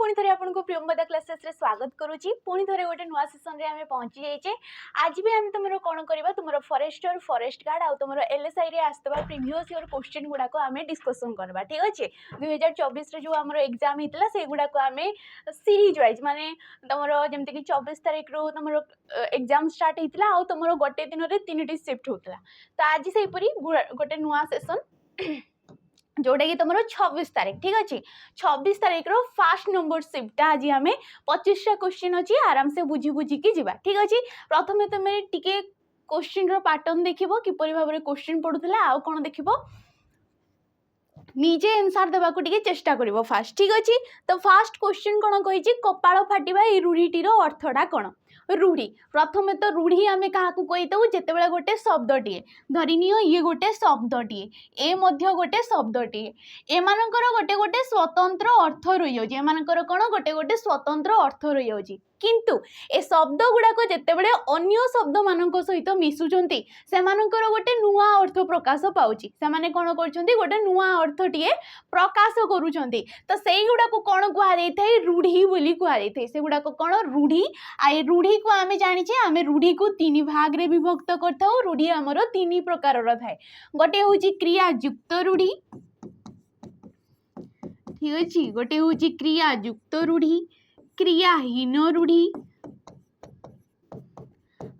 पुणी थे आपको प्रियंवदा क्लासेस रे स्वागत करुच्ची पुणी थे गोटे नुआ सेसन रे आमे पहुंची जाइए। आज भी आम तुम कौन करवा तुम फॉरेस्टर फॉरेस्ट गार्ड आउ तुम एलएसआई रे आसवा प्रीवियस ईयर क्वेश्चन गुड़ाक आम डिस्कसन करवा। ठीक अच्छे 2024 रे जो आम एग्जाम होता से गुड़ाक आम सीरीज वाइज माने तुम जमती कि 24 तारीख रू तुम एग्जाम स्टार्ट होता आउ तुम गोटे दिन में 3टी शिफ्ट होता। तो आज से गोटे नुआ सेसन जोटा कि तुम 26 तारीख। ठीक अच्छे 26 तारीख रो फास्ट नंबर शिफ्ट आज आम 25टा क्वेश्चन अच्छी आराम से बुझी बुझिकी जी। ठीक अच्छे प्रथम तुम टे क्वेश्चन रो पैटर्न देखिबो किपरि भाव में क्वेश्चन पड़ूला आउ कौन देखिबो निजे आंसर देवा को टिके चेष्टा करिवो फास्ट। ठीक अच्छे तो फास्ट क्वेश्चन कौन कही कपाल फाटिबा ये रूढ़ीटीर अर्थटा कौन रूढ़ी। प्रथमे तो रूढ़ी आम क्या कहीदू जिते गोटे शब्दटीए धरिनियो ये गोटे शब्दटीए ए मध्य गोटे शब्दटीए एमानकर गोटे गोटे स्वतंत्र अर्थ रही जाऊँ एमानकर कौन गोटे गोटे स्वतंत्र अर्थ रही जाऊँ किंतु ए शब्द गुड़ाक जितेबले अन्य शब्द मान सहित मिशुंट से गोटे नुआ अर्थ प्रकाश पाँच से कौन कर गोटे नुआ अर्थटीए प्रकाश करुँच तो से गुड़ाक कौन कहुई रूढ़ी बोली कहुई से गुड़ाक कौन रूढ़ी आ रूढ़ी को आम जाचे आम रूढ़ी को 3 भाग रे विभक्त करता। रूढ़ी आमर 3 प्रकार थाए गोटे हूँ क्रियायुक्त रूढ़ी। ठीक अच्छे गोटे हूँ क्रियायुक्त रूढ़ी क्रियाहीन रूढ़ी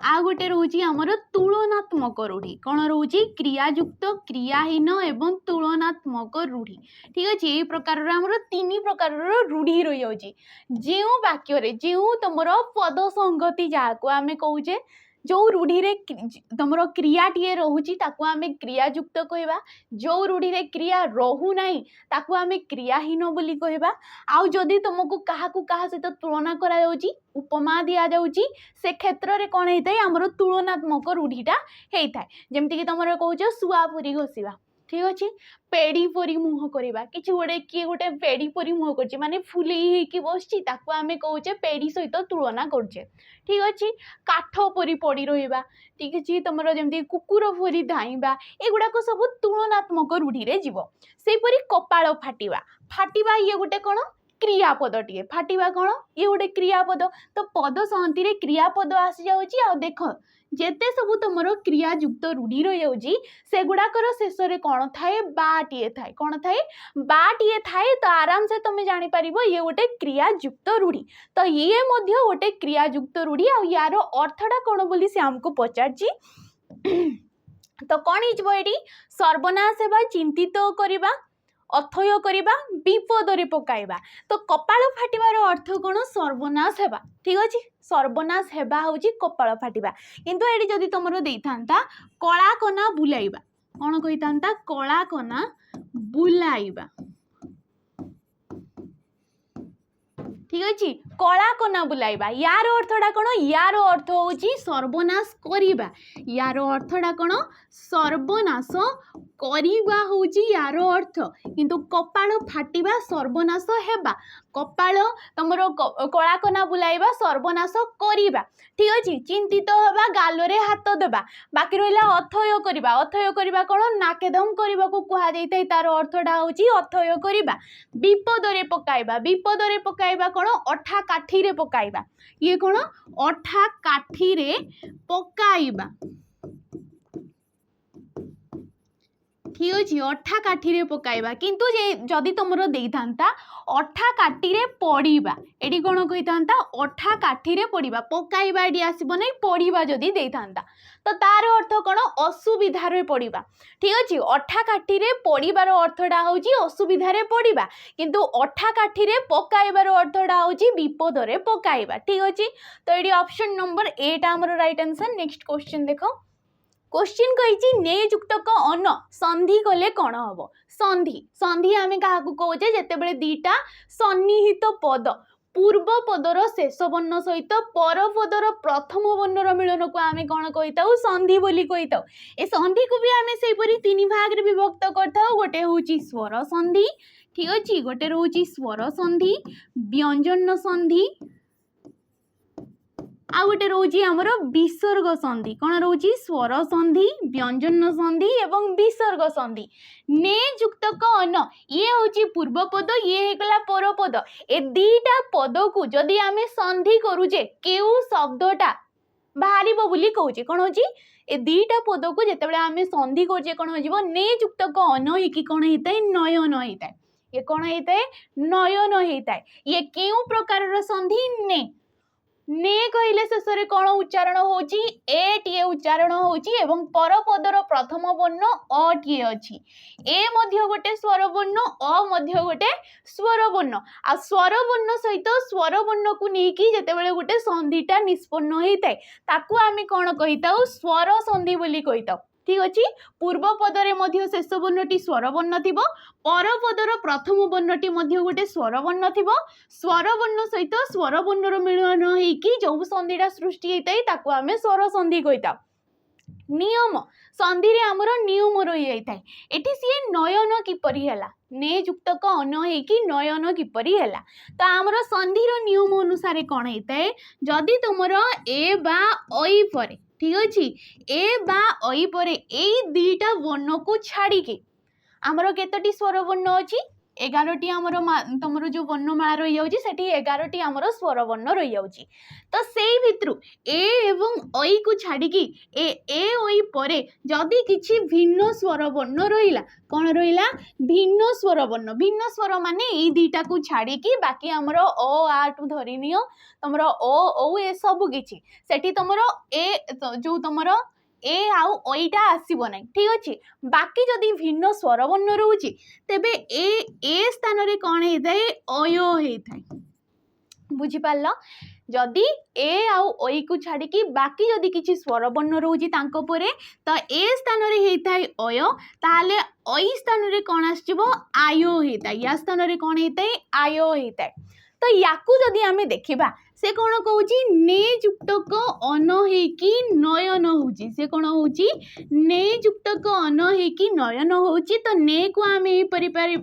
आ गोटे रोची आमर तुलनात्मक रूढ़ी कौन रोची क्रियायुक्त क्रियाहीन एवं तुलनात्मक रूढ़ी। ठीक अच्छे ये प्रकार आमर 3 प्रकार रूढ़ी रही जाऊँगी जो वाक्य जो तुम पद संगति जहाँ आम कहे जो रूढ़ी रे तुम क्रियाटीए रोची आम क्रियायुक्त कहवा जो रूढ़ी रे क्रिया रहू नहीं ताकू आम क्रियाहीन बोली कहवा आउ जदि तुमको क्या सहित तुलना करा जाउची उपमा दि जाउची से क्षेत्र में कौन होता है आमर तुलनात्मक रूढ़ीटा होता है। जमती कि तुम कह शुआ पुरी घोषा ठीक अच्छे पेड़ी परी मुह करवा कि गोटे किए गोटे पेड़ी परी मुह कर माने फुले बसची आम कहे पेड़ी सहित तुलना करुचे। ठीक अच्छे काठ परी पड़ी रहा ठीक अच्छे तुम जमी कुकुर परी धाइबा एगुड़ाक सब तुलनात्मक रूढ़ी रे जीव। सेपरी कपाल फाटिबा फाटिबा ये गोटे कौन क्रियापदटीए फाटिबा कौन ये गोटे क्रियापद तो पद सहती रे क्रियापद आसी जाऊँगी आ देख जेते सब तुम क्रियायुक्त रूढ़ी रही जाऊँगी से गुड़ाकर शेष में कौन थाए बाटीए थाए कौन थाए बाटीए थाए तो आराम से तुम जापर ये गोटे क्रियायुक्त रूढ़ी तो ये मध्य गोटे क्रियायुक्त रूढ़ी आ यार अर्थटा कौन बोली से आमको पचारची तो कौन ये सर्वनाश होगा चिंतित करवा अथय करवा विपद रे पकाइबा तो कपाल फाटिबार अर्थ कौन सर्वनाश हेबा। ठीक अच्छे सर्वनाश हेबा हूँ कपाल फाटिबा किंतु ये जदि तुम देता कला कना बुलाइबा कौन कही था कला कना बुलाइबा। ठीक अच्छे कला कना बुलाइबा यार अर्थटा कौन यार अर्थ हूँ सर्वनाश करिबा यार अर्थटा कौन सर्वनाश करिबा हूँ यार अर्थ किंतु कपाल फाटिबा सर्वनाश हेबा कपाल तुम कला कना बुलाइबा सर्वनाश करिबा। ठीक अच्छे चिंतित हवा गालरे हाथ देबा बाकी रहा अथय करवा कौन नाकेदम करने को कहुई तार अर्थटा हूँ अथय करवा। विपद रे पकाइबा कौन अठा काठी रे पकाइबा ये कौन अठा काठी रे पकाइबा। ठीक अच्छे अठा काठी रे पकाइबा किंतु जदि तुम देता अठा काठी रे पड़ीबा एटी कौन कही था अठा काठी रे पड़ीबा पकाइबा एटी आसब नहीं पड़ीबा जदि देता तो तार अर्थ कौन असुविधा रे पड़ीबा। ठीक अच्छे अठा काठी रे पड़ीबार अर्थटा हूँ असुविधा रे पड़ीबा किंतु अठा काठी रे पकाइबार अर्थटा हूँ विपद रे पकाइबा। ठीक अच्छे तो ये ऑप्शन नंबर ए टा हमर राइट आंसर। नेक्स्ट क्वेश्चन देखो क्वेश्चन कही नेयुक्तक अन संधि कले कौन हम संधि संधि आम क्या कहे जितेबले 2टा सन्निहित पद पूर्व पदर शेष वर्ण सहित पर पदर प्रथम वर्णर मिलन को आम कौन कही था संधि बोली कही था। ए संधि को भी आम से 3 भाग रे विभक्त करता गोटे हूँ स्वर संधि। ठीक अच्छे गोटे रोचे स्वर संधि व्यंजन संधि आ गोटे रोची आमर विसर्ग संधि कौन रोची स्वर संधि व्यंजन संधि एवं विसर्ग संधि ने युक्त क अन ये हूँ पूर्व पद ये होगला पर पद ए दीटा पद को जदि आमे संधि करूचे केउ शब्दटा बाहर बोली कहूचे कौन होची ए दीटा पद को जिते आमे संधि करूचे कौन हो ने युक्त क अन होगी कौन होता है नयन होता है ये कौन होता है नयन होता है ये केउ प्रकार संधि ने कहले शेष कौन उच्चारण होची ए टीए उच्चारण होची एवं परपदर प्रथम वर्ण अ टीए अछि ए मध्य गोटे स्वर वर्ण अ मध्य गोटे स्वर वर्ण आ स्वर वर्ण सहित स्वर वर्ण को नेकी जेतेबेले गोटे संधिटा निष्पन्न होइताय ताकू आमे कौन कहिताउ स्वर संधि बोली कहिताउ ठीक अछि पूर्व पदरे मध्य शेष वर्णटी स्वर वर्ण थिबो परपदर प्रथम वर्णटी मध्य गोटे स्वर वर्ण थिबो स्वर वर्ण सहित स्वर वर्णर मिलन होइकी जो संधिटा सृष्टि होइताय ताकू आमे स्वर संधि कहिता नियम संधि रे हमर नियम रहि जाइताय एठी सिए नयन किपरि हैला ने युक्त क अन होइकी नयन किपरि हैला तो हमर संधिर नियम अनुसार कोन होइताय जदि तुमर ए बा ओई परे ठीक अच्छे ए बा ओई परे ए दीटा वर्ण को छाड़ी के आमर केतोटी स्वर वर्ण अच्छी 11टी आमर तुमर जो वर्णमाला रही जाउची सेठी 11टी आमर स्वर वर्ण रही जाउची तो सेई भितरु ए एवं ओई को छाड़ी की ए ओई परे जदि किछि भिन्न स्वर वर्ण रहिला कोन रहिला भिन्न स्वर माने ए दीटा को छाड़ी की बाकी आमर ओ आ टू धरि नियो तुमर ओ ए सब किछि सेठी तुमर ए जो तुमर ए आउ ओईटा आसीबो नै ठीक अछि बाकी जदि भिन्न स्वर वर्ण रहउची तेबे ए स्थान रे कोन हेताय अय हेताय बुझी पाल्ला जदि ए आउ ओई को छाड़ी की बाकी जदि किछि स्वर वर्ण रहउची तांको परे त ए स्थान रे हेताय अय ताले ओई स्थान रे कोन आसीबो आयो हेताय या स्थान रे कोन हेताय आयो हेताय तो याकू जदि आमे देखिबा से कौन कहूँ ने युक्त क अन हेकी नयन होची से कौन होची ने युक्त क अन हेकी नयन होची तो ने को आमे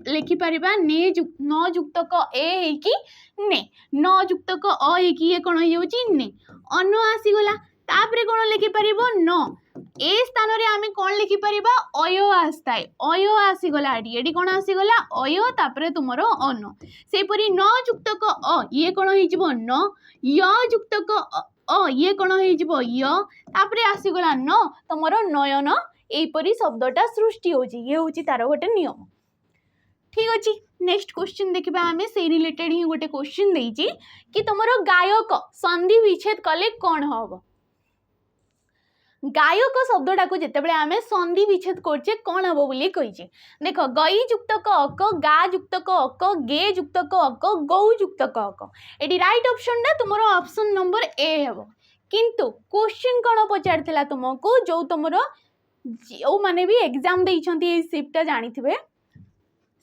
लिखि परिबा ने न युक्त क ए हेकी ने न युक्त क अ हेकी ये कौन होची ने अन आसीगला तापरे कौन लिखि परिबो न ए स्थान रे आमे कौन लिखि परिबा अय आस्ताय अय आसीगला एडी कौन आसीगला अय तापरे तुमरो अन सेपरी न युक्त क अ ये कौन होइजिबो न य युक्त क अ ये कौन होइजिबो य तापरे आसीगला न तुमरो नयन एपरी शब्दटा सृष्टि होची ये होची तार गोटे नियम ठीक अछि नेक्स्ट क्वेश्चन देखिबा आमे से रिलेटेड ही गोटे क्वेश्चन देइची कि तुमरो गायक संधि विच्छेद कले कोन हबो गायक शब्दटा को जितेबाला आमे संधि विच्छेद करछे कोन हबो बोली कहिचे देखो गई युक्त क अक गा युक्त क अक गे युक्त क अक गौ युक्त क अक एडी राइट ऑप्शन ना तुमरो ऑप्शन नंबर ए हेबो किंतु क्वेश्चन कोन पचारथिला तुमको जो तुमरो जो माने भी एग्जाम देइछंती ए शिफ्टटा जानिथिबे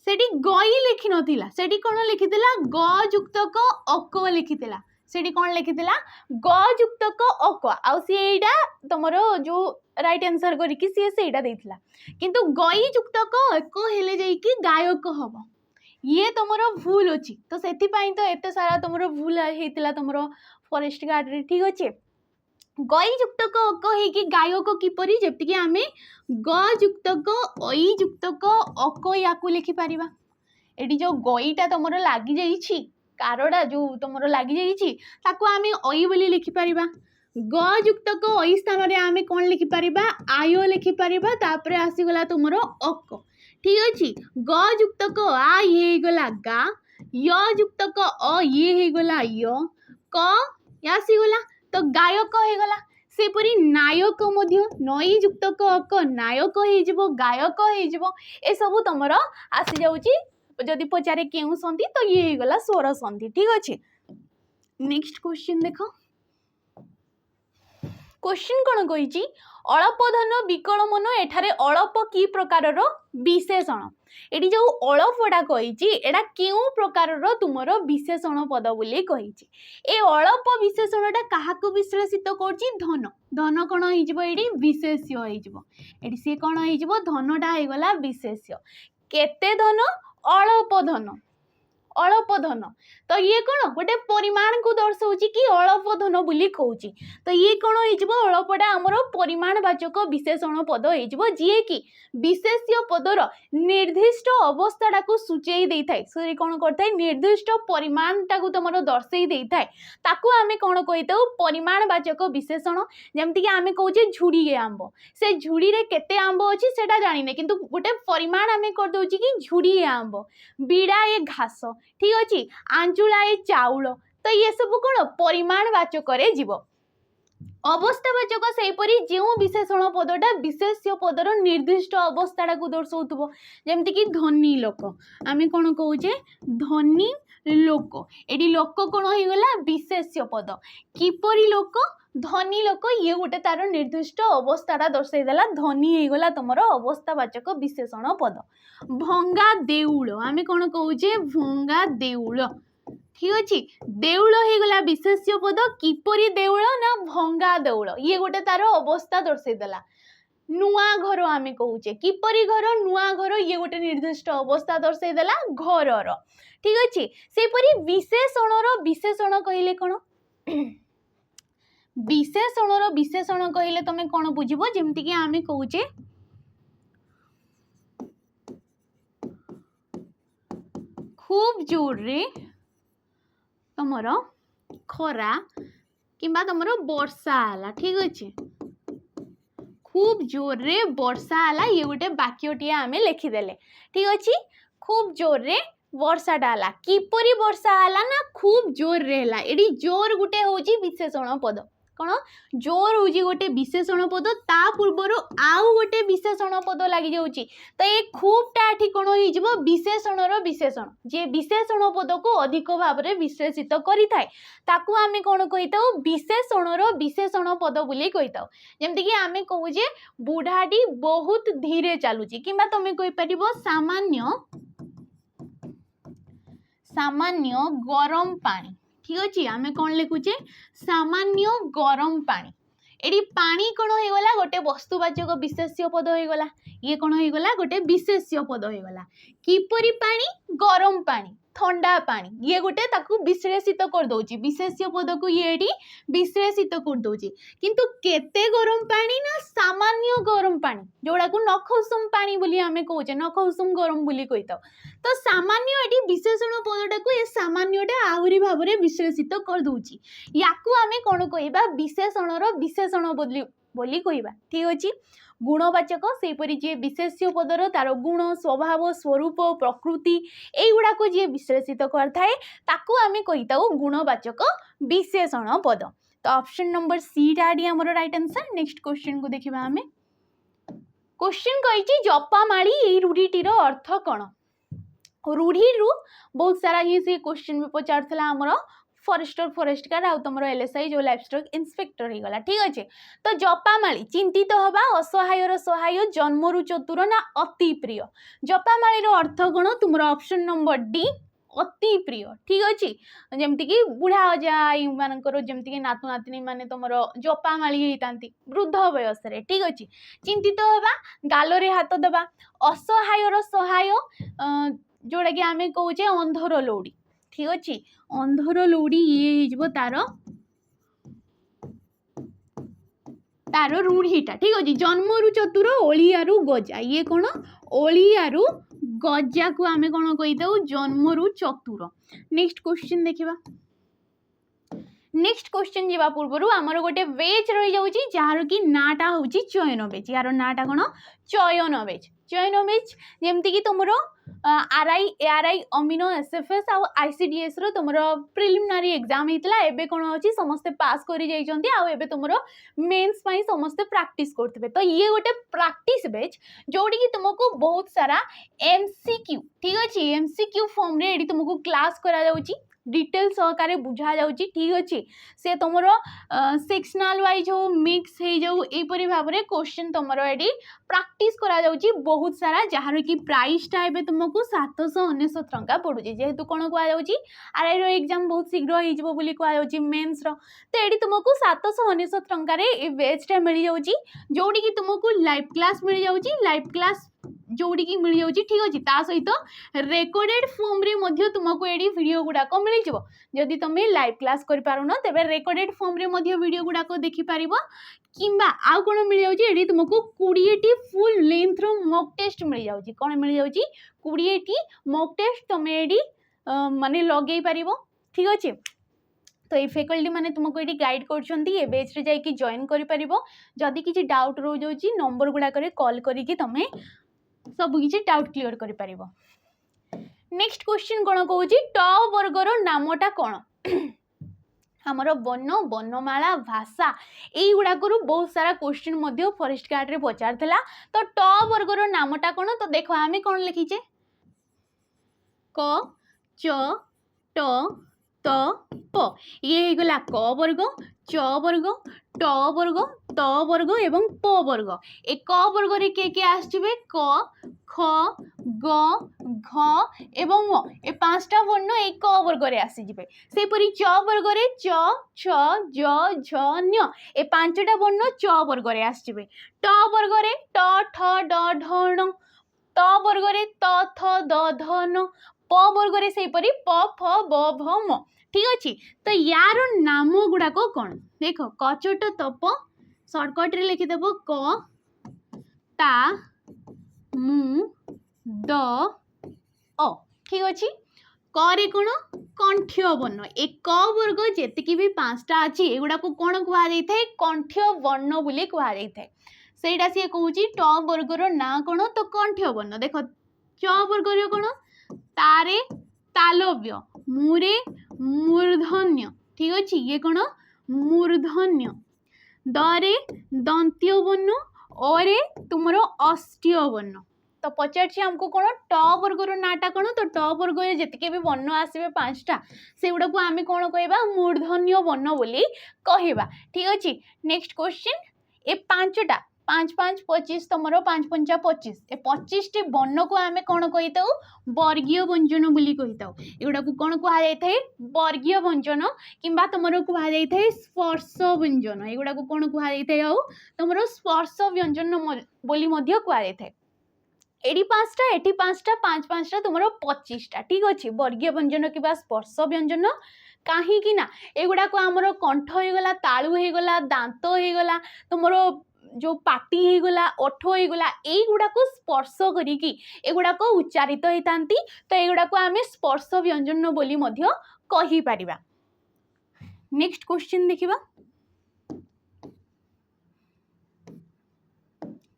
सेठी गई लिखि नथिला सेठी कोन लिखिथिला ग युक्त क अक लिखिथिला सेठी कौन लिखिथिला ग युक्त क अक आउ सीटा तुमरो जो राइट आंसर करिकि सीटा देइथिला किंतु गई युक्त क अक हेले जाई कि गायक हबो ये तुमरो भूल अछि तो सेति पई तो एते सारा तुमरो भूल हेतिला तुमरो फॉरेस्ट गार्ड रे ठीक अछि गई युक्त क अक हे कि गायक किपरि जेति कि आमे ग युक्त क ओई युक्त क अक याकू लिखि परिबा एडी जो गईटा तुमरो लागि जाईछि कारोडा जो तुमरो लागि जाईछि ताकू आमे ओई बोली लिखि परिबा ग युक्त क ओई स्थान रे आमे कोन लिखि परिबा आयो लिखि परिबा तापरे आसी गला तुमरो अक ठीक अछि ग युक्त क आ ये गला गा य युक्त क अ ये हे गला य क आसी गला तो गायक हे गला सेपरी नायक मध्य नई युक्त क अक नायक हे जिवो गायक हे जिवो ए सब तुमरो आसी जाउछि जदि पचारे केउ संधि तो ये हे गला स्वर संधि ठीक अछि नेक्स्ट क्वेश्चन देखो क्वेश्चन कोन कहिछि अल्प धन विकल मन एठारे अल्प की प्रकार रो विशेषण एडी जो अल्पडा कहिछि एडा केउ प्रकार रो तुमरो विशेषण पद बोली कहिछि ए अल्प विशेषणटा काहाकू विश्लेषित करछि धन धन कोन होई जिवो एडी विशेष्य होई जिवो एडी से कोन होई जिवो धनटा हे गला विशेष्य केते धन अल्प धन अल्प धन तो ये कौन गोटे परिमाण को दर्शाऊँ कि अल्प धन बोली कहूँ तो ये कौन हो अल्पटा आमर परिमाणवाचक विशेषण पद हो जी कि विशेष्य पदर निर्दिष्ट अवस्था को सूचई दे थाए सॉरी कौन करता है निर्दिष्ट परिमाणटा को तुम दर्शई दे थाए ताकू आमे कौन कही परिमाणवाचक विशेषण जमती कि आमे कहूँ झुड़िए आंब से झुड़ी रे केते आंब अच्छी सेटा जानिने किंतु गोटे परिमाण आमे कर दउची कि झुड़िए आंब बिड़ाए घास ठीक अच्छे आंचुलाए चाउल तो ये सब कौन परिमाणवाचक जीव अवस्थावाचक सेपरी जो विशेषण पदटा विशेष्य पदर निर्दिष्ट अवस्था को दर्शाऊ जमती कि धनी लोक आमे कौन कहे धनी लोक एटी लोक कौन हो गला विशेष्य पद किपरि लोक धनी लोक ये गोटे तार निर्दिष्ट अवस्थाटा दर्शाईदेला धनी हो गला तुम अवस्थावाचक विशेषण पद भंगा देउल आमे कौन कहे भंगा देउल ठीक अच्छे देउल हो गला विशेष्य पद किपरि देउल ना भंगा देउल ये गोटे तार अवस्था दर्शाईदेला नुआ घर आमे कहूचे किपरि घर नुआ घर ये गोटे निर्दिष्ट अवस्था दर्शाईदेला घरर ठीक अच्छे सेपरी विशेषणर विशेषण कहले कौन विशेषणर विशेषण कहले तुम कौन बुझिबो जेमति कि आमे कहूचे खूब जोर रे तुमर खरा किंबा तुमर वर्षा आला ठीक अच्छे खूब जोर रे वर्षा आला ये गोटे वाक्यटी आमे लिखिदेले ठीक अच्छे खूब जोर रे वर्षाटा आला किपरि वर्षा आला ना खूब जोर रे हला एडी जोर गोटे होची विशेषण पद कौन जोर होची गोटे विशेषण पद ता पूर्वर आउ गोटे विशेषण पद लगी जाउची तो ये खूबटा एठी कौन होई जिवो विशेषणर विशेषण जे विशेषण पद को अधिक भाव में विश्लेषित करि थाए ताकू आमे कौन कहिताउ विशेषणर विशेषण पद बोली कहिताउ जेमति कि आमे कहू जे बुढ़ाटी बहुत धीरे चलुची किंबा तमे कहि परिबो सामान्य सामान्य गरम पानी ठीक अच्छे आमे कौन लिखुचे सामान्य गरम पानी एडी पानी कौन हो गला गोटे वस्तुवाचक विशेष्य पद हो गला ये कौन हो गला गोटे विशेष्य पद हो गला किपरि पानी गरम पानी ठंडा पानी ये गोटे ताकू विश्लेषित कर दउची विशेष्य पद को ये विश्लेषित कर दउची किंतु केते गरम पानी ना सामान्य गरम पानी जोड़ा को नखउसुम पानी बोली आमे कहूचे नखउसुम गरम बोली कहिता तो सामान्य एटी विशेषण पदटा को ये सामान्यटा आहुरी भाव में विश्लेषित कर दउची याकू आमे कोन कहिबा विशेषणर विशेषण बोली कहिबा ठीक अछि गुणवाचक सेपरी जे विशेष्य पदर तार गुण स्वभाव स्वरूप प्रकृति एगुड़ा को जे विश्लेषित करथाए ताकू आमे कहिताउ गुणवाचक विशेषण पद तो ऑप्शन नंबर सी टाडी हमर राइट आंसर नेक्स्ट क्वेश्चन को देखिबा आमे क्वेश्चन कहिची जपामाली ए रूढ़ीटीर अर्थ कोन रूढ़ी रु बहुत सारा ही से क्वेश्चन भी पचारथला हमर फॉरेस्ट गार्ड आउ तुम एलएसआई जो लाइफ स्टॉक इंस्पेक्टर हो गला ठीक अच्छे तो जपामाली चिंतित हवा असहायर सहाय जन्मरु चतुर ना अति प्रिय जपामाली अर्थ कौन तुम ऑप्शन नंबर डी अति प्रिय ठीक अच्छे जमती कि बुढ़ा अजाई मानकर जमती कि नातु नातिनी माने तुम जपामाली होता वृद्ध वयस ठीक अच्छे चिंतित हवा गालरे हाथ दबा असहायर सहाय जोड़ा कि आमे कहूचे अंधर लौड़ी ठीक अच्छे अंधर लौड़ी ये तार तार रूढ़ीटा ठीक अच्छे जन्मरु चतुर ओलियारु गजा ये कौन ओलियारु गजा को आमे कौन कहीदे जन्मरु चतुर नेक्स्ट क्वेश्चन देखिबा नेक्स्ट क्वेश्चन जीवा पूर्व आमर गोटे वेज रही जाउची जार की नाटा होची चयन वेज यार नाटा कौन चयन वेज जेमती कि तुमर आरआई एआरआई अमीनो एसएफएस आउ आईसीडीएस रो तुमर प्रिलिमिनारी एग्जाम हेतला एबे कोन होची समस्त पास करि जाइचंती आउ एबे तुमर मेंस पई समस्त प्रैक्टिस करथबे तो ये गोटे प्रैक्टिस बेच जोडी कि तुमको बहुत सारा एमसीक्यू ठीक अछि एमसीक्यू फॉर्म रे एडी तुमको क्लास करा जाउची डिटेल सहकारे बुझा जाउची ठीक अछि से तुमरो सेक्शनल वाइज हो मिक्स हे जाउ एपरि भाव रे क्वेश्चन तुमरो एडी प्रैक्टिस करा जाउची बहुत सारा जहार की प्राइस टा एबे तुमको 799 टंका पडुची जेहेतु कोन को आ जाउची आरआई रो एग्जाम बहुत शीघ्र हे जबो बोली को आ जाउची मेंस रो तो एडी तुमको 799 टंका रे ए बैच टा मिल जाउची जोडी की तुमको लाइव क्लास मिल जाउची लाइव क्लास जोड़ी की मिल जाउची ठीक अछि ता सहित रेकॉर्डेड फॉर्म रे मध्य तुमको एडी वीडियो गुडा को मिल जिवो जदि तुम लाइव क्लास करि पारुनो तबे रेकॉर्डेड फॉर्म रे मध्य वीडियो गुडा को देखि पारिबो किंबा आउ कोन मिल जाउची एडी तुमको 20 टी फुल लेंथ रो मॉक टेस्ट मिल जाउची कोन मिल जाउची 20 टी मॉक टेस्ट तुम एडी माने लगेई पारिबो ठीक अछि तो ये फैकल्टी माने तुमको ये गाइड कर बैच रे जाइए जॉइन करिपरिबो जदि किसी डाउट रह जाउची नंबर गुडा करे कॉल करिकी तमे सब किसी डाउट क्लियर करिपरिबो नेक्स्ट क्वेश्चन कोन कहूची ट वर्गर नामटा कोन हमर वर्ण वर्णमाला भाषा एई गुडा करू बहुत सारा क्वेश्चन मध्य फॉरेस्ट गार्ड रे पचारथला तो ट वर्गर नामटा कोन तो देखो आमे कोन लिखिचे क च ट त प ये गला क वर्ग च वर्ग ट वर्ग त वर्ग एवं प वर्ग ए क वर्ग रे के आसथिबे क ख ग घ एवं म ए पांचटा वर्ण ए क वर्ग रे आसी जिबे से परी च वर्ग रे च छ ज झ ञ ए पांचटा वर्ण च वर्ग रे आसीबे ट वर्ग रे ट ठ ड ढ ण त वर्ग रे त थ द ध न प वर्ग रे से परी प फ ब भ म ठीक अच्छे तो यार नाम गुड़ाक कौन देख कचट तप सर्टकट रे लिखिदेव क ता मु द अ ठीक अच्छे क रे कौन कंठ्य वर्ण ए क वर्ग जेतिकी भी पांचटा अच्छी एगुड़ा को कौन कह जाए कंठ्य वर्ण बोली कह जाए सेटा सी कहूँ ट वर्गर ना कौन तो कंठ्य वर्ण देख च वर्गर कौन तारे तालव्य मुरे मूर्धन्य ठीक अच्छे ये कौन मूर्धन्य दरे दंत्य वर्ण अरे तुमर अस्ट्य वर्ण तो पचार हमको कौन ट वर्गर नाटा कौन तो ट वर्ग जितके भी वर्ण आसवे पांचटा से गुड़ा को आम कौन कहवा मूर्धन्य वर्ण बोली कहवा ठीक अच्छे नेक्स्ट क्वेश्चन ए पांचटा 5 5 25 तुम 5 5 25 ए 25 टी वर्ण को आम कौन कही था वर्गीय व्यंजन बोली कही था एगुड़ा को कौन कह जाए वर्गीय व्यंजन किंबा तुम कह जाए स्पर्श व्यंजन एगुड़ा को कौन कह जाए तुम स्पर्श व्यंजन बोली कह जाए एटी पांचटा एटी पांचटा 5 5टा तुम 25टा ठीक अच्छे वर्गीय व्यंजन कि स्पर्श व्यंजन कहीं ना एगुड़ा को आमर कंठ होगला तालु होगला दांत होगला तुम जो पाटी होगला ओठ होगला युड़ा को स्पर्श करिकी एगुड़ा को उच्चारित होता तो युड़ा को आम स्पर्श व्यंजन बोली कही पारिबा नेक्स्ट क्वेश्चन देखिबा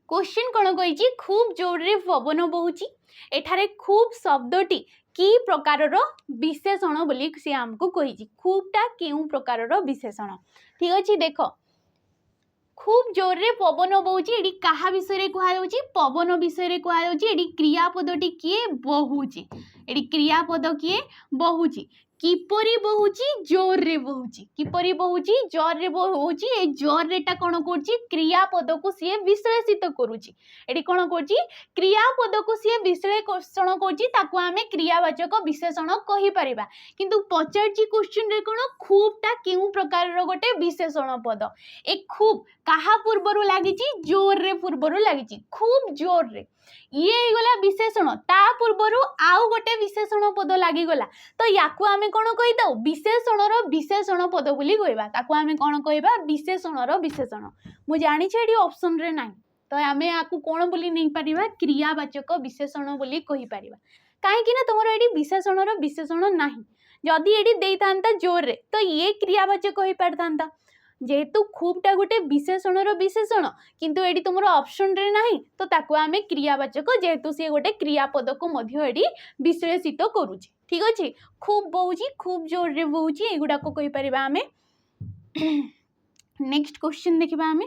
क्वेश्चन कौन कही खूब जोर रे पवन बहुची एठारे खूब शब्दटी की प्रकार विशेषण बोली सी आमको कही खूबटा क्यों प्रकार विशेषण ठीक अच्छे देख खूब जोर रे पवन बहुची एडी कहा विषय रे कहा जाउची पवन विषय रे कहा जाउची एडी क्रियापदटी किए बहुची एडी क्रियापद किए बहुची किपरि बहुची जोर रे बहुची किपरि बहुची जोर रे बहुची ए जोर रेटा कोन करची क्रियापद को सी विश्लेषित करूची एडी कोन करची क्रियापद को सी विश्लेषण करची ताकू आमे क्रियावाचक विशेषण कहि परिबा किंतु पचारची क्वेश्चन रे कोन खूबटा केउ प्रकार रो गोटे विशेषण पद ए खूब कहा पूर्वरु लागिची जोर रे पूर्वरु लागिची खूब जोर रे ये गला विशेषण ता पूर्वरु आउ गोटे विशेषण पद लागि गला तो याकू आमे कोन कहि दउ विशेषणर विशेषण पद बोली कहबा ताकू आमे कोन कहबा विशेषणर विशेषण मु जानि छै एडी ऑप्शन रे नाही तो आमे याकू कोन बोली नै परिबा क्रियावाचक विशेषण बोली कहि परिबा काहे कि ना तमरो एडी विशेषणर विशेषण नाही जदी एडी देइतांता जोर रे तो ये क्रियावाचक होई पड़तांता जेहेतु खूबटा गोटे विशेषणर विशेषण किंतु एडी तुमर ऑप्शन रे नाही तो ताकू आमे क्रियावाचक जेहेतु से गोटे क्रियापद को मध्य एडी विश्लेषित करूची ठीक अछि खूब बहुची खूब जोर रे बहुची एगुडा को कहि परिबा आमे नेक्स्ट क्वेश्चन देखिबा आमे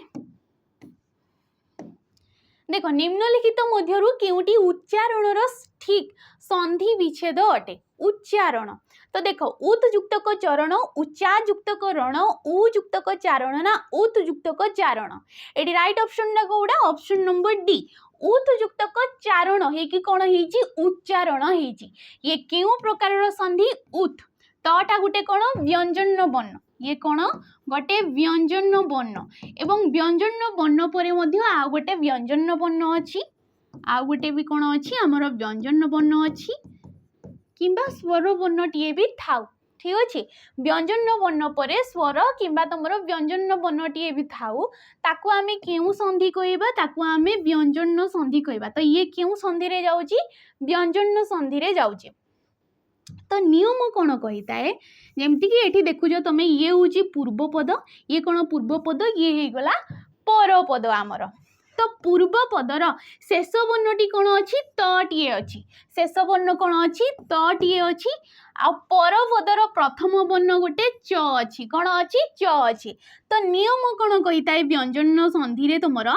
देखो निम्नलिखित मध्यरु केउटी उच्चारणर ठीक संधि विच्छेद अटे उच्चारण तो देखो उत युक्तक चरण उच्चा युक्तक रण उ युक्तक चारण ना उत युक्तक चारण एडी राइट ऑप्शन ना कोडा ऑप्शन नंबर डी उत युक्तक चारण हे कि कोन हेची उच्चारण हेची ये केउ प्रकार संधि उत तटा गुटे कोन व्यंजन वर्ण ये कोन गोटे व्यंजन वर्ण एवं व्यंजन वर्ण परे मध्य आ गोटे व्यंजन वर्ण अछि आउ गोटे भी कौन अच्छी आमर व्यंजन वर्ण अच्छी किंबा स्वर वर्णटीए भी थाउ ठीक अच्छे व्यंजन वर्ण पर स्वर किंबा तुम व्यंजन वर्णटीए भी थाउ ताकू आमे केउ संधि कहबा ताकू आमे व्यंजन संधि कहबा तो ये केउ संधि रे जाउची व्यंजन संधि रे जाउची तो नियम कौन कही थाए जमती कि एठी देखुछ तमे ये हूँ पूर्वपद ये कौन पूर्वपद ये हो गला परपद आमर तो पूर्वपदर शेष वर्णटी कौन अच्छी टीए अच्छी शेष वर्ण कौन अच्छी टीए अच्छी आ परपदर प्रथम वर्ण गोटे च अच्छी कौन अच्छी च अच्छी तो नियम कौन कही थाए व्यंजन संधि रे तुमर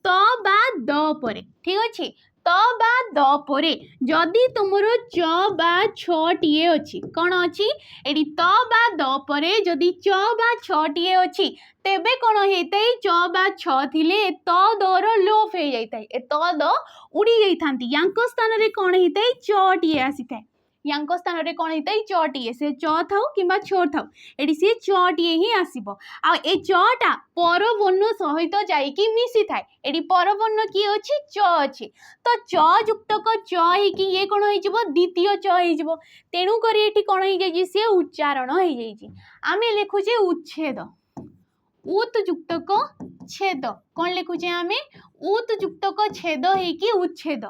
त बा द परे ठीक अच्छे त बा द परे जदि तुमर च बा छटिए अच्छी कौन अच्छी एटी त बा द परे जदि च बा छटिए अच्छी तेबे कौन होता है च बा छ थिले त दर लोप हो जाता है त द उड़ी जाती या स्थान रे कौन होता है चटिए आसी थाए या स्थान रे कौन होता है चटिए से च थाउ किंबा छ थाउ एटी सी चटिए ही आसीबो आ ए चटा पर वर्ण सहित जाइकी मिसी थाए एटी पर वर्ण की अछि च अछि तो च युक्तक च होइकी ये कौन हो द्वितीय च हो तेणु करी एटी कौन हो जाइए सी उच्चारण हो जाइए आमे लिखुचे उच्छेद उत युक्तक छेद कौन लिखुचे आमे उत युक्तक छेद होइकी उच्छेद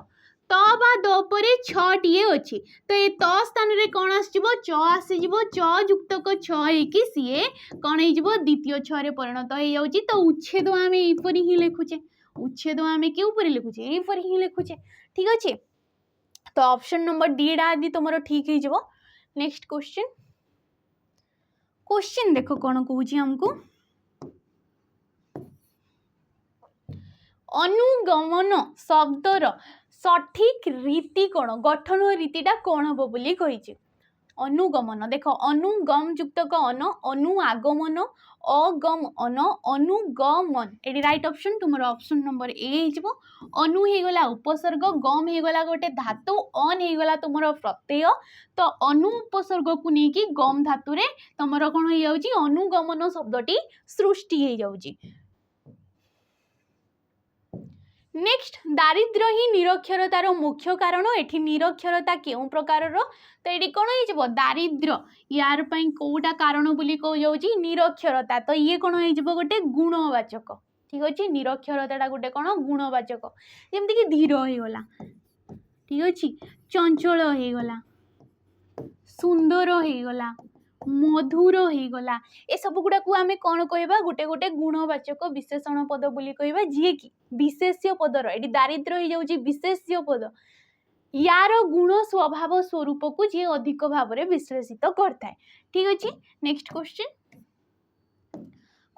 त बा द परे छटिए अच्छी तो ये त स्थान रे कौन आसजिवो च आसीजिवो च युक्तक छ होइकी सीए कौन हो द्वितीय छ रे परिणत हो जाउची तो उच्छेद आमे एपरि ही लिखुचे उच्छेद आमे क्यों परि लिखुचे एपरि ही लिखुचे ठीक अच्छे तो ऑप्शन नंबर डी डा भी तुम ठीक हो नेक्स्ट क्वेश्चन क्वेश्चन देखो कौन कहूची हमको अनुगमन शब्दर सठिक रीति कौन गठन रीतिटा कौन हम बोली कही अनुगमन देख अनुगम युक्तक अन अनु आगमन अगम अन अनुगमन एटी राइट ऑप्शन तुम ऑप्शन नंबर ए हो अनु होगला उपसर्ग गम होगला गोटे धातु अन होगला तुम प्रत्यय तो अनु उपसर्ग को लेकिन गम धातु रे तुम कौन हो जाउची अनुगमन शब्दटी सृष्टि हो जाउची नेक्स्ट दारिद्र्य ही निरक्षरतार मुख्य कारण एठी निरक्षरता केउ प्रकार तो ये कौन हो दारिद्र्य यार कौटा कारण बोली कह जाऊँगी निरक्षरता तो ये कौन हो गोटे गुणवाचक ठीक अच्छे निरक्षरता गोटे कौन गुणवाचक जमती कि धीर होगला ठीक अच्छे चंचल होगला सुंदर होगला मधुर होगला ए सब गुड़ा को आमे कौन कहबा गोटे गोटे गुणवाचक विशेषण पद बोली कहबा जी कि विशेष्य पदर एटी दारिद्र्य हो जाउची विशेष्य पद यार गुण स्वभाव स्वरूप को जी अधिक भाव में विश्लेषित करता है ठीक अच्छे नेक्स्ट क्वेश्चन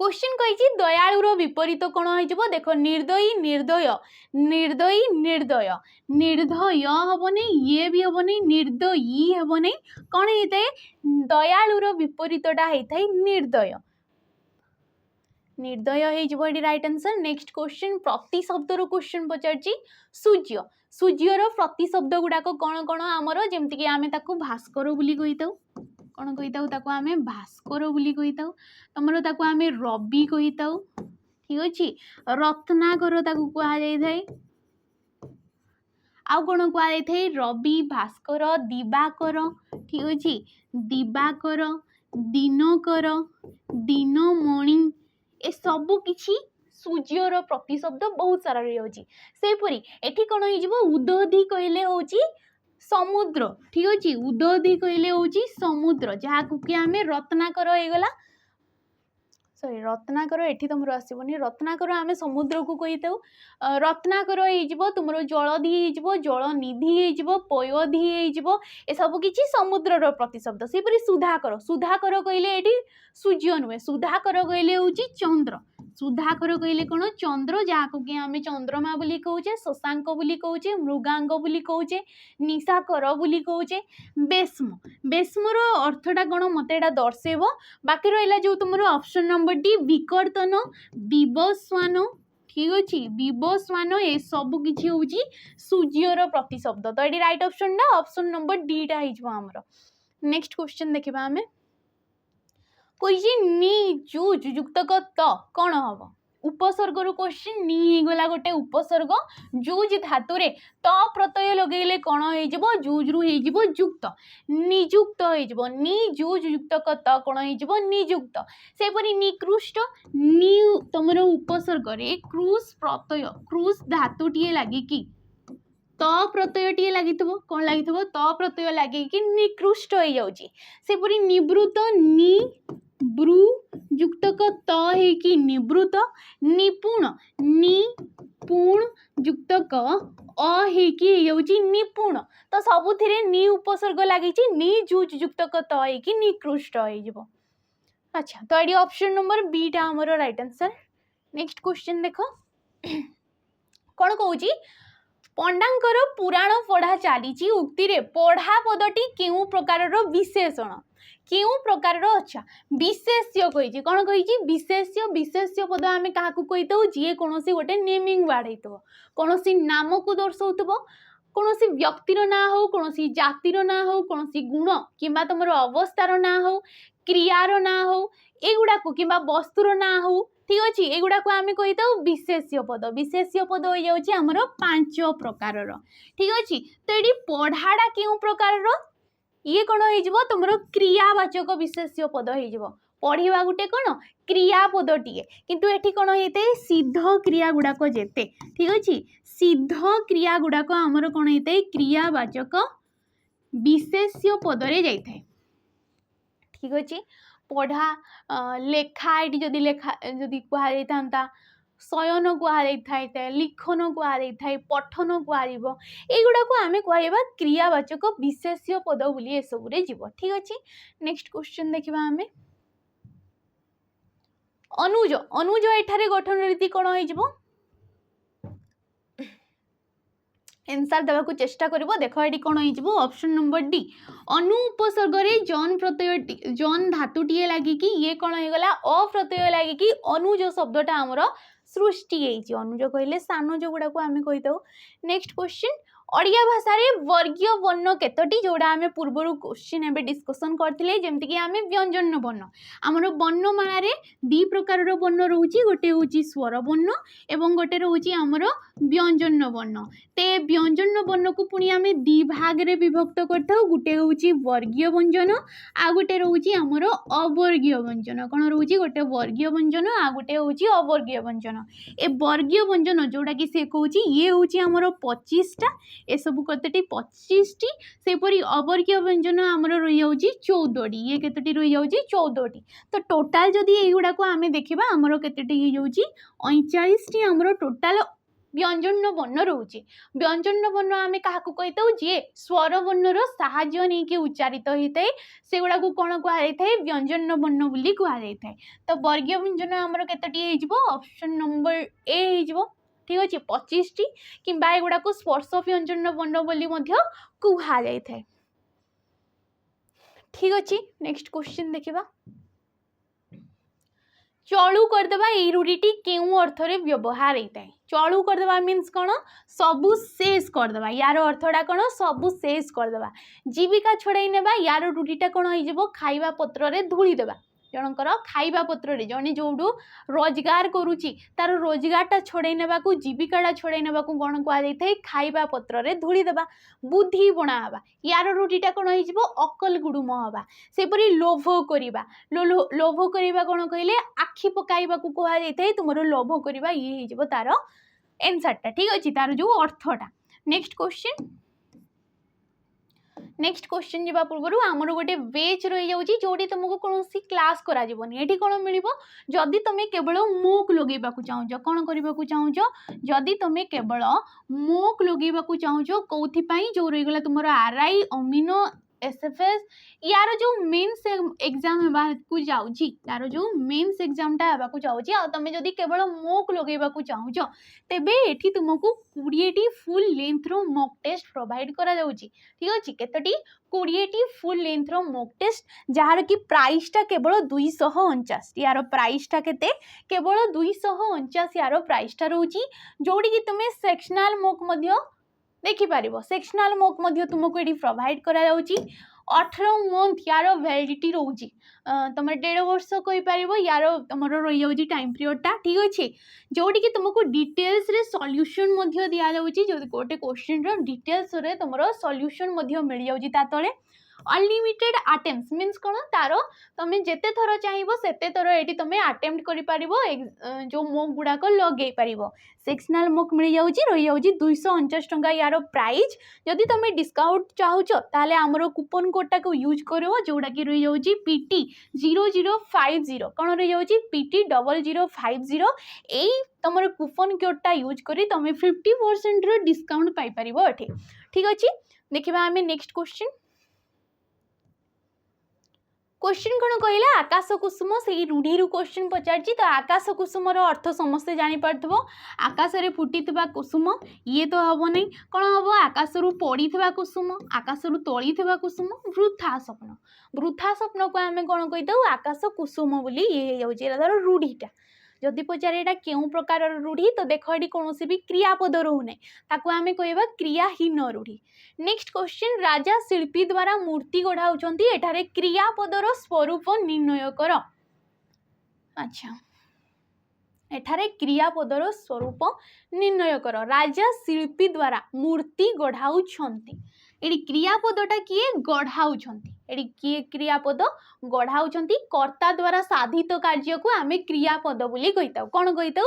क्वेश्चन कही दयालुर विपरीत कौन हो देख निर्दयी निर्दय निर्दयी निर्दय निर्दय हम नहीं ये भी हम नहीं निर्दयी हम नहीं कौन होता है दयालुर विपरीतटा होता है निर्दय निर्दय हो राइट आंसर नेक्स्ट क्वेश्चन प्रति शब्दर क्वेश्चन पचार सूर्य सूर्यर प्रति शब्द गुड़ाक कौन कौन आमर जमती आम भास्कर बोली कही था कौन कही था आम भास्कर बोली कही था तुम आम रवि कही था ठीक अच्छे रत्नाकर कहुए आउ कौन कहुए रवि भास्कर दिवाकर ठीक अच्छे दिवाकर दिनकर दिनमणि ए सबु किछि सूर्यर प्रतिशब्द बहुत सारा रही सेपरी एठी कौन हो उदधि कहले हूँ समुद्र ठीक अच्छे उदधि कहले हूँ समुद्र जहाँ कि आम रत्नाकर होगला सॉरी रत्नाकर एठी तुम आसबनी रत्नाकर आम समुद्र को कही था रत्नाकर हो तुम जलधि हो जलनिधि हो पयोधि हो ए सब किसी समुद्र प्रतिशब्द सेपरी सुधाकर सुधाकर कहले ये सूर्य नुहे सुधाकर कहले हूँ चंद्र सुधाकर कहले कौन चंद्र जहाँ को कि आम चंद्रमा बोली कहूचे शशांक बोली कहूचे मृगांग बोली कहूचे निशाकर बोली कहूचे बेस्म बेस्मर अर्थटा कौन मत दर्शेब बाकी रहा जो तुम ऑप्शन नंबर डी विकर्तन विवस्वान ठीक अच्छे विवस्वान ए सब किसी हूँ सूर्यर प्रतिशब्द तो ये राइट ऑप्शन टा ऑप्शन नंबर डी टा होमर नेक्स्ट क्वेश्चन देखा आम कोई नी जूज युक्तक त कौन हम उपसर्ग रु क्वेश्चन नी गला गोटे उपसर्ग जूज धातु रे त प्रत्यय लगेले कौन हो जूज रु हो जुक्त निजुक्त हो निजूज युक्त त कौन हो निजुक्त सेपरी निकृष्ट नि तुम उपसर्ग रे क्रूस प्रत्यय क्रूस धातु टीए लगिकी त प्रत्यय टीए लगी कौन लगी त प्रत्यय लगिकी निकृष्ट हो जाउची सेपरी निवृत्त नि ब्रू युक्तक त है निवृत्त निपुण निपुण युक्तक अ है निपुण तो सबुथिरे नि उपसर्ग लगी नि जूज युक्तक त है निकृष्ट हो। अच्छा तो ये ऑप्शन नंबर बी टा हमर राइट आंसर। नेक्स्ट क्वेश्चन देखो कौन कहूची पंडांकर पुराण पढ़ा चली उक्ति रे पढ़ा पदटी केउ प्रकार विशेषण केउ प्रकार अच्छा विशेष्य कही कौन कही विशेष्य विशेष्य पद आम क्या कही जी कौन गोटे नेमिंग वार्ड हो कौन नाम को दर्शाऊ कौन व्यक्तिर ना हो कौन जातिर ना हो कौन गुण कि तुम अवस्थार ना हो क्रियार ना हो एगुड़ा कि वस्तुर ना हो ठीक अच्छे एगुड़ा आम कही विशेष्य पद हो जाऊँगी आमर 5 प्रकार ठीक अच्छे तो ये पढ़ाटा क्यों प्रकार ये कौन हो तुम क्रियावाचक विशेष्य पद हो पढ़ा गोटे कौन क्रियापदटीए किंतु एठी कौन होता है सिद्ध क्रिया गुड़ाक जेते ठीक अच्छे सिद्ध क्रिया गुड़ाक आमर कौन होता है क्रियावाचक विशेष्य पदरे जाए ठीक अच्छे पढ़ा लेखा ये जदि लेखा जदि कहुता शयन कहुता लिखन कहुता पठन कहुड़ा को आम कह क्रियावाचक विशेष्य पद बोली एसबुरे जीव ठीक अच्छे। नेक्स्ट क्वेश्चन देखा आम अनुज अनुज एठारे गठन रीति कौन हो आंसर देवा को चेष्टा करिवो देखो ये कौन हो ऑप्शन नंबर डी अनु उपसर्ग रे जन प्रत्यय जन धातुटीए लगिकी ये कौन हो गला अप्रत्यय लगिकी अनुज शब्दटा आमर सृष्टि होती अनुज कहले सानुज गुड़ा को आम कही दो। नेक्स्ट क्वेश्चन ओडिया भाषा रे वर्गीय वर्ण केतोटी जोड़ा आम पूर्वर क्वेश्चन एबे डिस्कशन करथिले जेमति कि आम व्यंजन वर्ण आमर वर्णमाला रे 2 प्रकार वर्ण रोची गोटे होची स्वर वर्ण एवं गोटे रोची आमर व्यंजन वर्ण ते व्यंजन वर्ण को पुणी आम 2 भाग रे विभक्त करथाउ गोटे होची वर्गीय व्यंजन आ गोटे रोची आमर अवर्गीय व्यंजन कोन रोची गोटे वर्गीय व्यंजन आ गोटे होची अवर्गीय व्यंजन ए वर्गीय व्यंजन जोड़ा कि से कहूची ये होची आमर 25 टा ए सबु कतटी 25 टी सेपरी अवर्गीय व्यंजन आमर रही जाउची 14 टी ये केतटी रही जाउची 14 टी तो टोटाल जदि एगुड़ा को आम देखिबा आमर केतटी हो जाउची 39 टी आमर टोटाल व्यंजन वर्ण रोचे व्यंजन वर्ण आम क्या कही जी स्वर वर्णर साहाय्य नहीं कि उच्चारित होता है से गुड़ा को कौन कहुए व्यंजन वर्ण बोली कहुए तो वर्गीय व्यंजन आमर केतटी ऑप्शन नंबर ए हो ठीक अच्छे 25 टी कि एगुड़ा को स्पर्श व्यंजन वर्ण बोली कहुए ठीक अच्छे। नेक्स्ट क्वेश्चन देखा चलू करदेवा ये रूढ़ीटी केउ अर्थरे व्यवहार होता है चलू करदेवा मीन्स कौन सबू शेष करदेवा यार अर्थटा कौन सबू शेष करदेवा जीविका छड़ाई नेबा यार रूढ़ीटा कौन हो खाइबा पत्र रे धूली देवा जनकर खाइबा पत्र रे जने जोडू रोजगार करुची तार रोजगारटा छड़ाई नेबा को जीविकाटा छड़ाई नेबा को कौन कहुए खाइबा पत्र रे धूली देवा बुद्धि बणा हवा यार रूढ़ीटा कौन हो अकल गुडुम हवा सेपरी लोभ करिबा लोभ करिबा कौन कहले आखि पकाइबा को कहुए तुमर लोभ करिबा ये हो तार एनसरटा ठीक अच्छे तार जो अर्थटा। नेक्स्ट क्वेश्चन जावा पूर्व आमर गोटे वेज रही जाऊँगी जोटी तुमको कौन क्लास करा ये कौन मिल जदि तुम्हें केवल मूक लगेगा चाहूच कौन करने को चाहूच जदि तुम्हें केवल मूक लगेगा चाहूच कौन जो रहीगला तुम आरआई अमीनो एसएफएस यार जो मेन्स एग्जाम को जाऊँगी यार जो मेन्स एग्जामटा होगा जाऊँगी आ तुम जदि केवल मूक लगेगा चाहूच तेबे एठी तुमको 20 फुल लेंथर मॉक टेस्ट प्रोवाइड करा जाउची ठीक अच्छे केतटी 20 फुल लेंथर मॉक टेस्ट जार कि प्राइसटा केवल 249 यार प्राइसटा केते केवल 249 यार प्राइसटा रोची जोड़ी कि तुम सेक्शनल मॉक देखिपार सेक्शनल मॉक तुमको ये प्रोवाइड करा जाउची 18 मंथ यार वैलिडिटी रोची तुम 1.5 वर्ष कहीपर यार तुम रही जाऊँगी टाइम पीरियडटा ठीक अच्छे जोटि कि तुमको डिटेल्स रे सॉल्यूशन दि जाऊँगी जो गोटे क्वेश्चन डिटेल्स रे तुम सॉल्यूशन मिल जाऊँगी तले अनलिमिटेड अटेम्प्ट मीन्स कौन तार तुम जिते थर चाहिए सेते थर ये तुम अटेम्प्ट कर जो मॉक गुड़ाक लगे पार सेक्शनल मॉक मिल जाऊँगी रही जाऊँगी 249 टंका यार प्राइस जदि तुम डिस्काउंट चाहूच ताले आमर कूपन कोडटा को यूज कर जोड़ा कि रही जाऊँगी PT 0050 कौन रही जाऊँगी PT 0050 यही तुम कूपन कोडटा यूज कर तुम 50% डिस्काउंट पाइपर ये ठीक अच्छे देखा आम नेक्स्ट क्वेश्चन कौन कहला आकाश कुसुम से रूढ़ी क्वेश्चन पचार तो आकाश कुसुमर अर्थ समस्ते जापर आकाश रे फुटी कुसुम ये तो हम नहीं कौन हम आकाश पड़ी कुसुम आकाश तली कुसुम वृथा स्वप्न को आम कौन कही आकाश कुसुम बोली ये हो रूढ़ीटा जदि पचारे यहाँ क्यों प्रकार रूढ़ी तो देख ये कौन भी क्रियापद रोना ताकू आम कह क्रियाहीन रूढ़ी नेक्स्ट क्वेश्चन राजा शिल्पी द्वारा मूर्ति गढ़ाऊँच एठारे क्रियापदर स्वरूप निर्णय कर अच्छा एठारे क्रियापदर स्वरूप निर्णय कर राजा शिल्पी द्वारा मूर्ति गढ़ाऊँच ये क्रियापदटा किए गढ़ाऊँच ये किए क्रियापद गढ़ाऊँच कर्ता द्वारा साधित कार्य को आम क्रियापद बोली कहीता कौन कहीता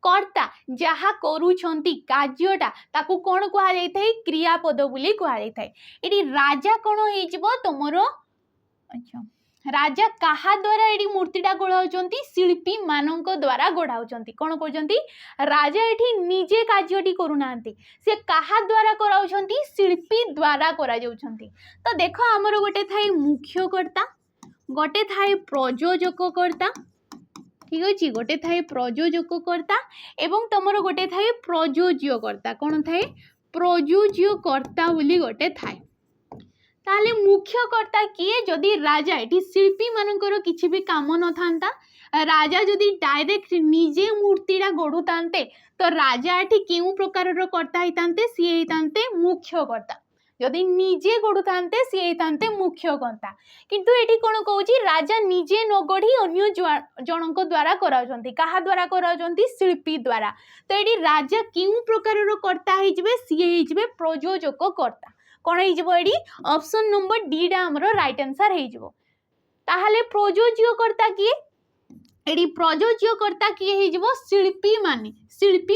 कर्ता जहा करुछंती कार्यटा ताकू कौन कहुए क्रियापद बोली कहुए ये राजा कौन हो तुमर अच्छा राजा कहा द्वारा ये मूर्तिटा गढ़ाऊँच शिल्पी मानक द्वारा गढ़ाऊँच कौन कर राजा ये निजे कार्यटी करूना सी कहा द्वारा कराऊँच शिल्पी द्वारा करा तो देख आमर गोटे थाए मुख्यकर्ता गोटे थाए प्रयोजककर्ता ठीक अच्छे गोटे थाए प्रयोजककर्ता एवं तुमर गोटे थाए प्रयोज्यकर्ता कौन थाए प्रयोज्यकर्ता बोली गोटे थाए ताले मुख्यकर्ता किए जदि राजा ये शिल्पी मानकर किसी भी काम न था राजा जदि डायरेक्ट निजे मूर्तिटा गढ़ुता तो राजा ये क्यों प्रकार कर्ता होते सी होते मुख्यकर्ता जदि निजे गढ़ुता सी होते मुख्यकर्ता किंतु ये कौन कौच राजा निजे न गढ़ी अन्य जनक द्वारा कराउछंती कहा द्वारा कराउछंती शिल्पी द्वारा तो ये राजा क्यों प्रकार कर्ता हो सी हो प्रयोजक कर्ता कौन हो ऑप्शन नंबर डी डा हमरो राइट आंसर हो ताहले प्रयोज्यकर्ता किए ये प्रयोज्यकर्ता किए हो शिल्पी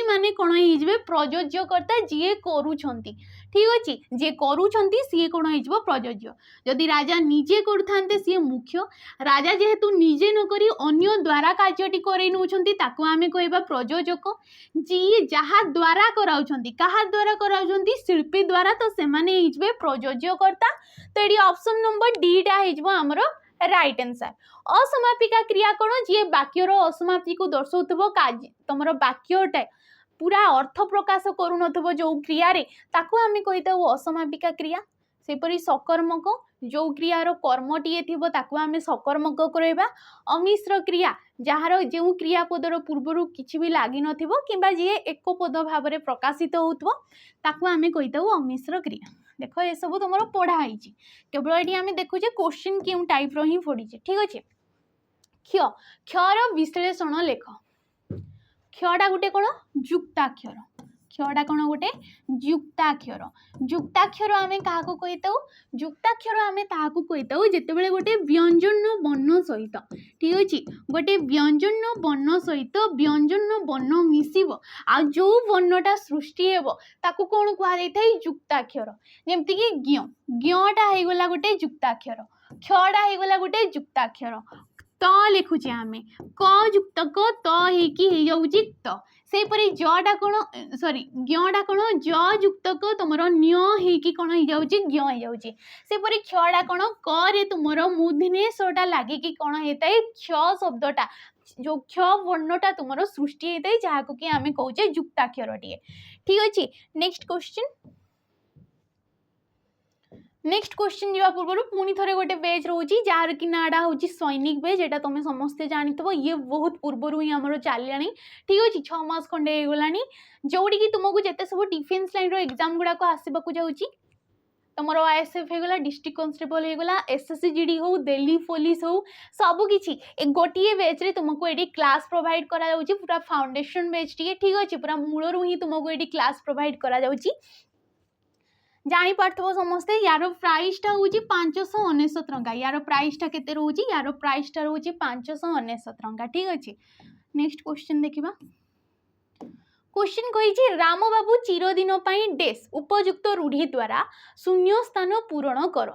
माने कौन हो प्रयोज्यकर्ता जी करुछंती ठीक अच्छे जी करुछंती सी कौन हो प्रयोज्य जदि राजा निजे करुथांते सी मुख्य राजा जेहेतु निजे न करी अन्य द्वारा कार्यटी करई नउछंती ताको आमे कहबा प्रयोजक जी जहा द्वारा कराउछंती कहा द्वारा कराउछंती शिल्पी द्वारा तो से माने हिजबे प्रयोज्यकर्ता तो ये ऑप्शन नंबर डी टा हिजबो हमरो राइट आंसर असमापिका क्रिया कौन जी वाक्यर असमाप्ति को दर्शाउथबो कार्य तुमरो वाक्यटा पूरा अर्थ प्रकाश करूनथबो जो क्रिया रे ताको आमे कहिता असमापिका क्रिया सेपरी सकर्मक जो क्रियार कर्मटीए थिबो ताको आमे सकर्मक कहबा अमिश्र क्रिया जार जो क्रियापदर पूर्वर किछि भी लागी नथिबो किबा जे एक पद भाव में प्रकाशित होथबो ताको आमे कहिता अमिश्र क्रिया देख ये सब तुम पढ़ाई केवल ये आम देखुचे क्वेश्चन क्यों टाइप रि पड़ी ठीक अच्छे क्ष क्षर विश्लेषण लेख क्षटा गोटे कौन युक्ताक्षर क्षटा कौन गोटे युक्ताक्षर आम क्या कहीता युक्ताक्षर आम ताकू कहीता जितेबाला गोटे व्यंजन वर्ण सहित ठीक अच्छे गोटे व्यंजन वर्ण सहित व्यंजन वर्ण मिसिब आ जो वर्णटा सृष्टि हेब ताकू कौन कहुए युक्ताक्षर जमती ज्ञटा होगला गोटे युक्ताक्षर क्षटा होगला गोटे युक्ताक्षर त लिखुचे आम क युक्त क त होगी त सेपरी जटा कौन सॉरी ज्ञटा कौन ज युक्त क तुम न्य कौन हो ज्ञ हो सेपरी क्षटा कौन क रे तुम मूर्धन्यटा लगे कौन होता है क्ष शब्दटा जो क्ष वर्णटा तुम सृष्टि होता है जहाँ कि आम कहे युक्ताक्षर टे ठीक अच्छे नेक्स्ट क्वेश्चन जावा पूर्व पुणी थे गोटे बेच रोचे जार कि नाटा हूँ सैनिक बेच एटा तुम समस्ते जाथो ये बहुत पूर्वर ही आमर चलिया ठीक अच्छे 6 मास खंडे होगलानी जोड़ी कि तुमको जिते सब डिफेन्स लाइन एग्जाम गुड़ाक आसवाक जाऊँगी तुमर आईएसएफ हो गला डिस्ट्रिक्ट कांस्टेबल हो गला एसएससी जीडी हो दिल्ली पुलिस हो सब किछि एक गोटिए बैच रे तुमको एडी क्लास प्रोवाइड करा जाउची पूरा फाउंडेशन बैच टी ठीक अछि पूरा मूलरू ही तुमको एडी क्लास प्रोवाइड करा जाउची जानी पार्थबो समस्ते यार प्राइस टा होची 599 टंका यार प्राइस टा केते रहउची यार प्राइस टा रहउची 599 टंका ठीक अछि नेक्स्ट क्वेश्चन देखिबा क्वेश्चन कही राम बाबू चिरदिन डेस उपयुक्त रूढ़ी द्वारा शून्य स्थान पूरण कर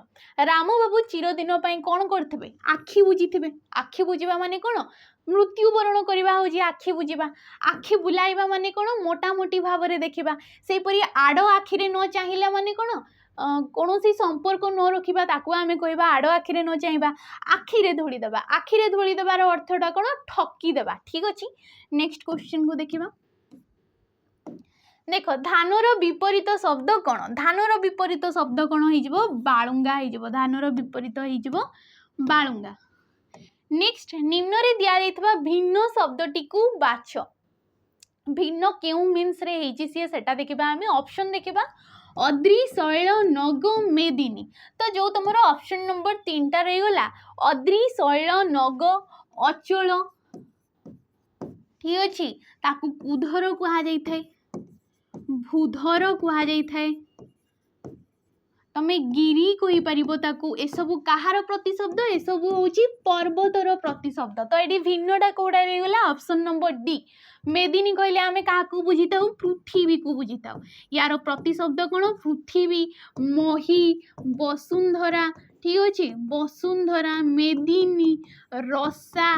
राम बाबू चिरदिन कौन करते आखि बुझी आखि बुझा माने कौन मृत्युवरण करवा हूँ आखि बुझा आखि बुलाइबा माने कौन मोटामोटी भाव में देखा से परी आड़ आखिरे न चाहिए माने कौन कौन संपर्क न रखा ताकू आम कह आड़ आखिरे न चाहिए आखिरे धूलीदेवार अर्थटा कौन ठकीदेवा ठीक अच्छे नेक्स्ट क्वेश्चन को देखा देख धानर विपरीत शब्द कौन धानर विपरीत शब्द कौन हो बालुंगा हो धानर विपरीत हो बालुंगा नेक्स्ट निम्न रे दिया जाइथबा भिन्न शब्दटी को बाछ भिन्न केउ मीन्स रे हेची सी सेटा देखिबा हमें ऑप्शन देखिबा अद्री शैल नग मेदिनी तो जो तुमर ऑप्शन नंबर 3टा रही गला अद्री शैल नग अचल ठीक अछि ताकू कुधर कुहा जाई थाए भूधर कुहा जाई थाए तमे गिरी कहि परिबो ताकू एसबु कहार प्रतिशब्द एसबु होची पर्वतर प्रतिशब्द तो एडी भिन्नटा कोडा रे गला ऑप्शन नंबर डी मेदिनी कहले आमे काकू बुझिताउ पृथ्वी को बुझिताउ यार प्रतिशब्द कोन पृथ्वी मही वसुंधरा ठीक अछि वसुंधरा मेदिनी रसा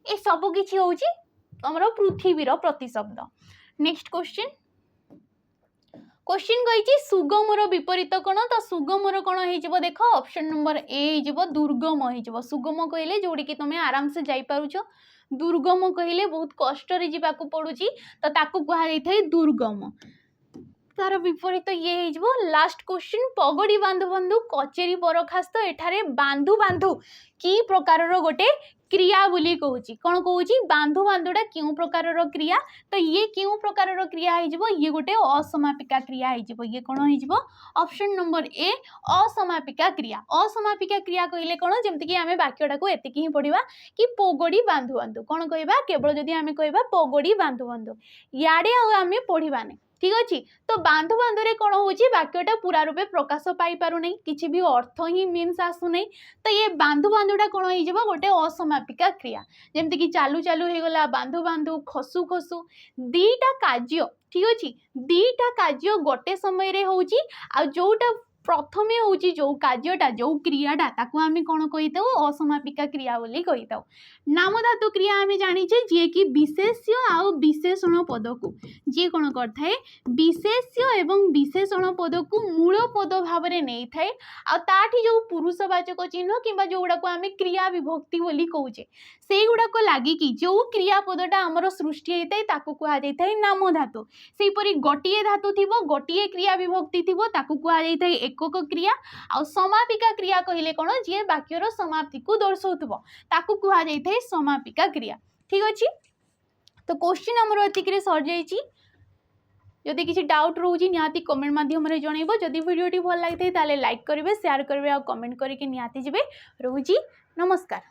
ए सब किछि होची हमरो पृथ्वीर प्रतिशब्द नेक्स्ट क्वेश्चन क्वेश्चन कही सुगमर विपरीत कौन तो सुगमर कौन हो देख ऑप्शन नंबर ए हो दुर्गम हो सुगम कहले जोड़ी कि तुम आराम से जापारुछ दुर्गम कहले बहुत कष्ट जावाक पड़ुची तो ताकू कहुई दुर्गम तार विपरीत ये हो लास्ट क्वेश्चन पगड़ी बांधु बांधु कचेरी बरखास्त एठारे बांधु बांधु कि प्रकार गोटे क्रिया बोली कहूँ कौन कहूँ बांधु बांधुटा क्यों प्रकार क्रिया तो ये क्यों प्रकार क्रिया हो ये गोटे असमापिका क्रिया हो ये कौन हो ऑप्शन नंबर ए असमापिका क्रिया कहले कौन जमती आम वाक्यटा को एतिकी ही पढ़ा कि पगड़ी बांधु बांधु कौन कहवा केवल जदि आम कहवा पगड़ी बांधु बांधु याडे आम पढ़ाने ठीक अच्छे तो बांधु बांधुरे कौन हो वाक्यटा पूरा रूपे प्रकाश पाई पारु नहीं किसी भी अर्थ ही मीन्स आसु नहीं तो ये बांधु बांधुटा कौन हो गोटे असमापिका क्रिया जमती कि चालू चालू हो गला बांधु बांधु खसु खसु दीटा कार्य ठीक अच्छे दीटा कार्य गोटे समय रे होउची आ जोटा प्रथमे होउची जो कार्यटा जो क्रियाटा ताकू आमे कौन कहिताउ असमापिका क्रिया बोली कहिताउ नाम धातु क्रिया आमे जानिचे जे कि विशेष्य आ विशेषण पद को जे कौन करथाए विशेष्य एवं विशेषण पद को मूल पद भाव में नहीं थाए आ ताठी जो पुरुषवाचक चिन्ह किंबा जोगुड़ा को आमे क्रिया विभक्ति बोली कहूचे से गुड़ा को लागी कि जो क्रिया पदटा आमर सृष्टि होता है ताकू कहा जाता है नाम धातु से परी गोटिए धातु थिबो गोटिए क्रिया विभक्ति थिबो ताकू कहा जाता है एकक क्रिया आ समापिका क्रिया कहले कोन जे वाक्यर समाप्ति को दर्शाउथबो ताकू कहा जाता है समापिका क्रिया ठीक अछि तो क्वेश्चन हमर एतिक रे सर जाईची जदि किसी डाउट रोची निहाती कमेंट माध्यम रे जणैबो जदि वीडियोटी भल लागिथै ताले लाइक करिवे शेयर करिवे आ कमेंट करिके निहाती जिवे रोची नमस्कार।